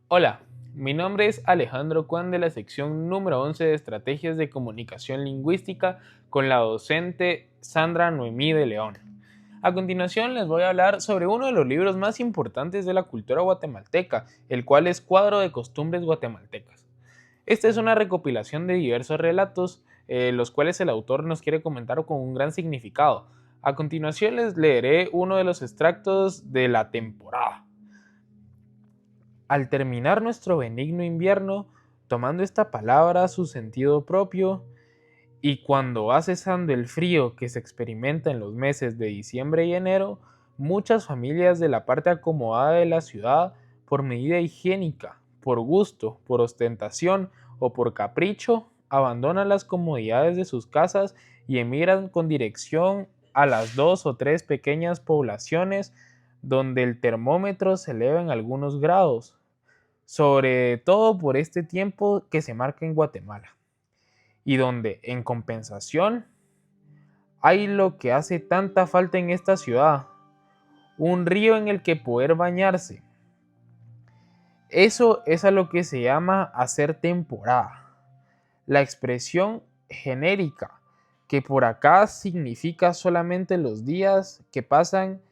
Hola, mi nombre es Alejandro Cuan de la sección número 11 de Estrategias de Comunicación Lingüística con la docente Sandra Noemí de León. A continuación les voy a hablar sobre uno de los libros más importantes de la cultura guatemalteca, el cual es Cuadro de Costumbres Guatemaltecas. Esta es una recopilación de diversos relatos, los cuales el autor nos quiere comentar con un gran significado. A continuación les leeré uno de los extractos de la temporada. Al terminar nuestro benigno invierno, tomando esta palabra su sentido propio, y cuando va cesando el frío que se experimenta en los meses de diciembre y enero, muchas familias de la parte acomodada de la ciudad, por medida higiénica, por gusto, por ostentación o por capricho, abandonan las comodidades de sus casas y emigran con dirección a las 2 o 3 pequeñas poblaciones donde el termómetro se eleva en algunos grados, sobre todo por este tiempo que se marca en Guatemala, y donde, en compensación, hay lo que hace tanta falta en esta ciudad, un río en el que poder bañarse. Eso es a lo que se llama hacer temporada. La expresión genérica, que por acá significa solamente los días que pasan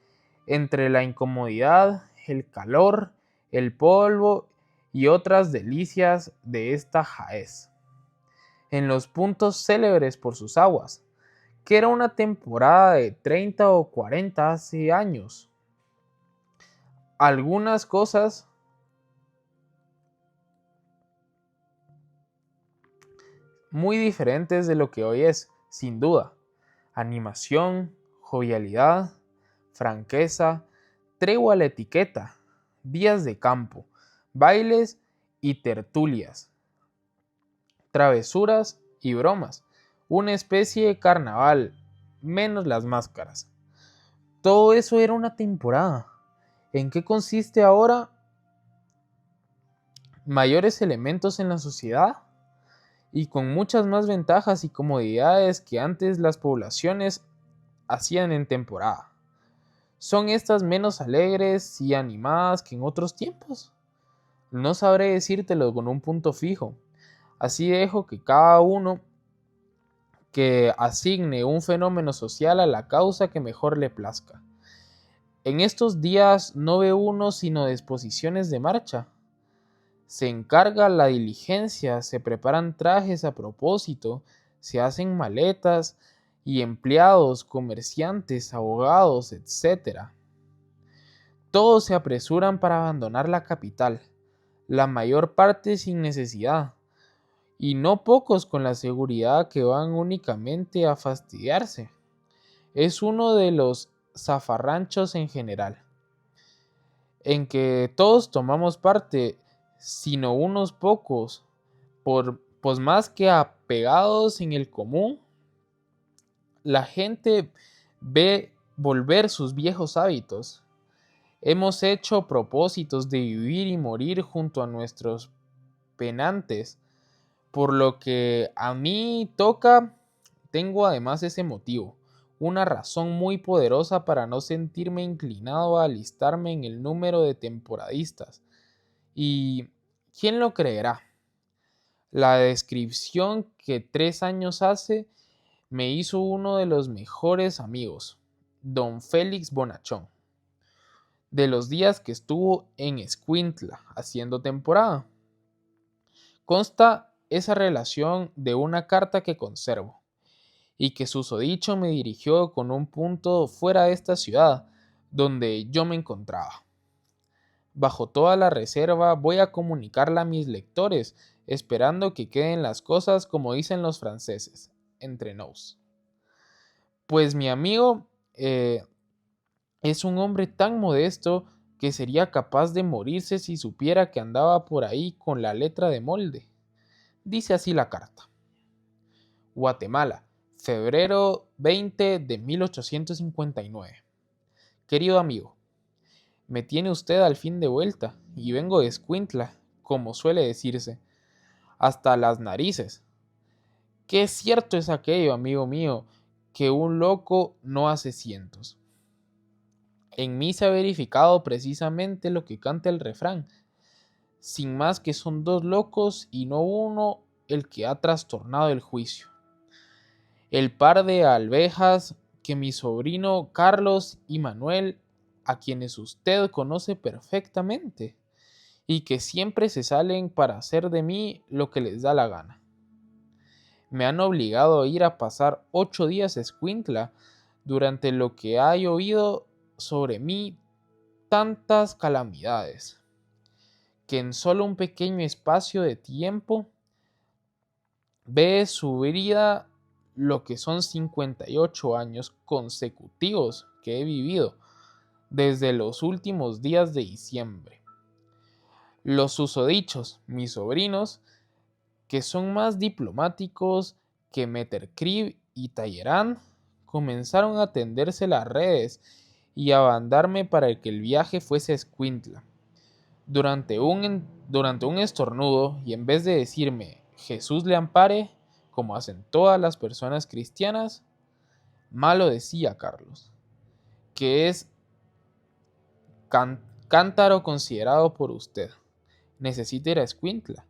entre la incomodidad, el calor, el polvo y otras delicias de esta jaez, en los puntos célebres por sus aguas, que era una temporada de 30 o 40 hace años. Algunas cosas muy diferentes de lo que hoy es, sin duda. Animación, jovialidad, franqueza, tregua a la etiqueta, días de campo, bailes y tertulias, travesuras y bromas, una especie de carnaval, menos las máscaras. Todo eso era una temporada. ¿En qué consiste ahora? Mayores elementos en la sociedad y con muchas más ventajas y comodidades que antes las poblaciones hacían en temporada. ¿Son estas menos alegres y animadas que en otros tiempos? No sabré decírtelo con un punto fijo. Así dejo que cada uno que asigne un fenómeno social a la causa que mejor le plazca. En estos días no ve uno sino disposiciones de marcha. Se encarga la diligencia, se preparan trajes a propósito, se hacen maletas y empleados, comerciantes, abogados, etc. Todos se apresuran para abandonar la capital, la mayor parte sin necesidad, y no pocos con la seguridad que van únicamente a fastidiarse. Es uno de los zafarranchos en general, en que todos tomamos parte, sino unos pocos, pues más que apegados en el común, la gente ve volver sus viejos hábitos. Hemos hecho propósitos de vivir y morir junto a nuestros penantes, por lo que a mí toca, tengo además ese motivo, una razón muy poderosa para no sentirme inclinado a alistarme en el número de temporadistas. ¿Y quién lo creerá? La descripción que 3 años hace me hizo uno de los mejores amigos, don Félix Bonachón, de los días que estuvo en Escuintla haciendo temporada. Consta esa relación de una carta que conservo, y que susodicho me dirigió con un punto fuera de esta ciudad, donde yo me encontraba. Bajo toda la reserva voy a comunicarla a mis lectores, esperando que queden las cosas como dicen los franceses, entre nos. Pues mi amigo es un hombre tan modesto que sería capaz de morirse si supiera que andaba por ahí con la letra de molde. Dice así la carta. Guatemala, febrero 20 de 1859. Querido amigo, me tiene usted al fin de vuelta y vengo de Escuintla, como suele decirse, hasta las narices. Qué cierto es aquello, amigo mío, que un loco no hace cientos. En mí se ha verificado precisamente lo que canta el refrán. sin más que son dos locos y no uno el que ha trastornado el juicio. El par de alvejas que mi sobrino Carlos y Manuel, a quienes usted conoce perfectamente, y que siempre se salen para hacer de mí lo que les da la gana. Me han obligado a ir a pasar 8 días a Escuintla, durante lo que ha llovido sobre mí tantas calamidades, que en solo un pequeño espacio de tiempo ve sufrida lo que son 58 años consecutivos que he vivido desde los últimos días de diciembre. Los susodichos, mis sobrinos, que son más diplomáticos que Mettercrib y Talleyrand, comenzaron a tenderse las redes y a bandarme para que el viaje fuese a Escuintla. Durante un estornudo, y en vez de decirme Jesús le ampare, como hacen todas las personas cristianas, malo decía Carlos, que es cántaro considerado por usted. Necesita ir a Escuintla.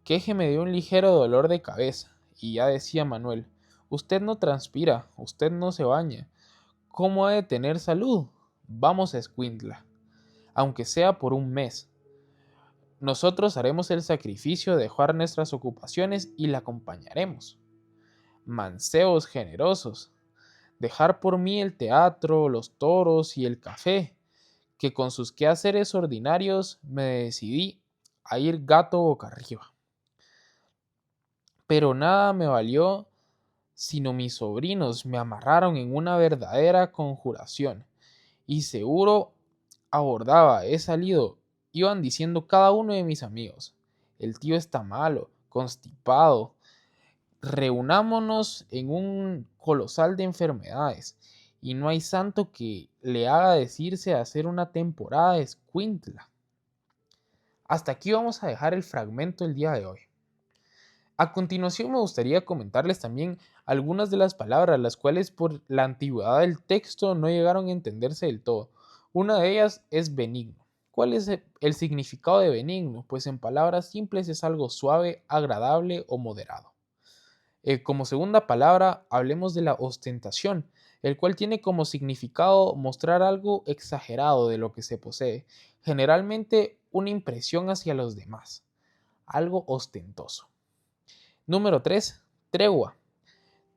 Quéjeme de un ligero dolor de cabeza, y ya decía Manuel, usted no transpira, usted no se baña. ¿Cómo ha de tener salud? Vamos a Escuintla, aunque sea por un mes. Nosotros haremos el sacrificio de dejar nuestras ocupaciones y la acompañaremos. Manceos generosos, dejar por mí el teatro, los toros y el café, que con sus quehaceres ordinarios me decidí a ir gato boca arriba. Pero nada me valió, sino mis sobrinos me amarraron en una verdadera conjuración, y seguro abordaba, he salido, iban diciendo cada uno de mis amigos, el tío está malo, constipado, reunámonos en un colosal de enfermedades, y no hay santo que le haga decirse a hacer una temporada de Escuintla. Hasta aquí vamos a dejar el fragmento del día de hoy. A continuación me gustaría comentarles también algunas de las palabras, las cuales por la antigüedad del texto no llegaron a entenderse del todo. Una de ellas es benigno. ¿Cuál es el significado de benigno? Pues en palabras simples es algo suave, agradable o moderado. Como segunda palabra, hablemos de la ostentación, el cual tiene como significado mostrar algo exagerado de lo que se posee, generalmente una impresión hacia los demás, algo ostentoso. Número 3. Tregua,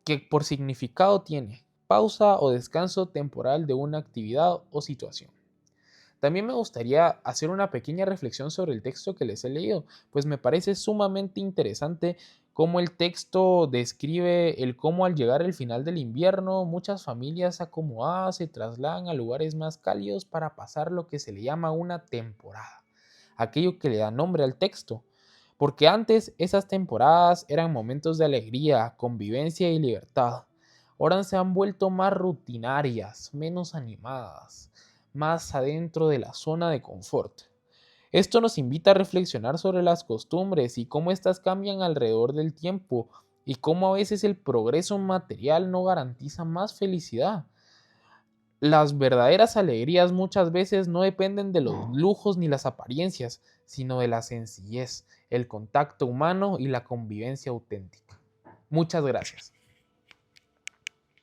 que por significado tiene pausa o descanso temporal de una actividad o situación. También me gustaría hacer una pequeña reflexión sobre el texto que les he leído, pues me parece sumamente interesante cómo el texto describe el cómo al llegar el final del invierno, muchas familias acomodadas se trasladan a lugares más cálidos para pasar lo que se le llama una temporada, aquello que le da nombre al texto. Porque antes esas temporadas eran momentos de alegría, convivencia y libertad. Ahora se han vuelto más rutinarias, menos animadas, más adentro de la zona de confort. Esto nos invita a reflexionar sobre las costumbres y cómo éstas cambian alrededor del tiempo y cómo a veces el progreso material no garantiza más felicidad. Las verdaderas alegrías muchas veces no dependen de los lujos ni las apariencias, sino de la sencillez, el contacto humano y la convivencia auténtica. Muchas gracias.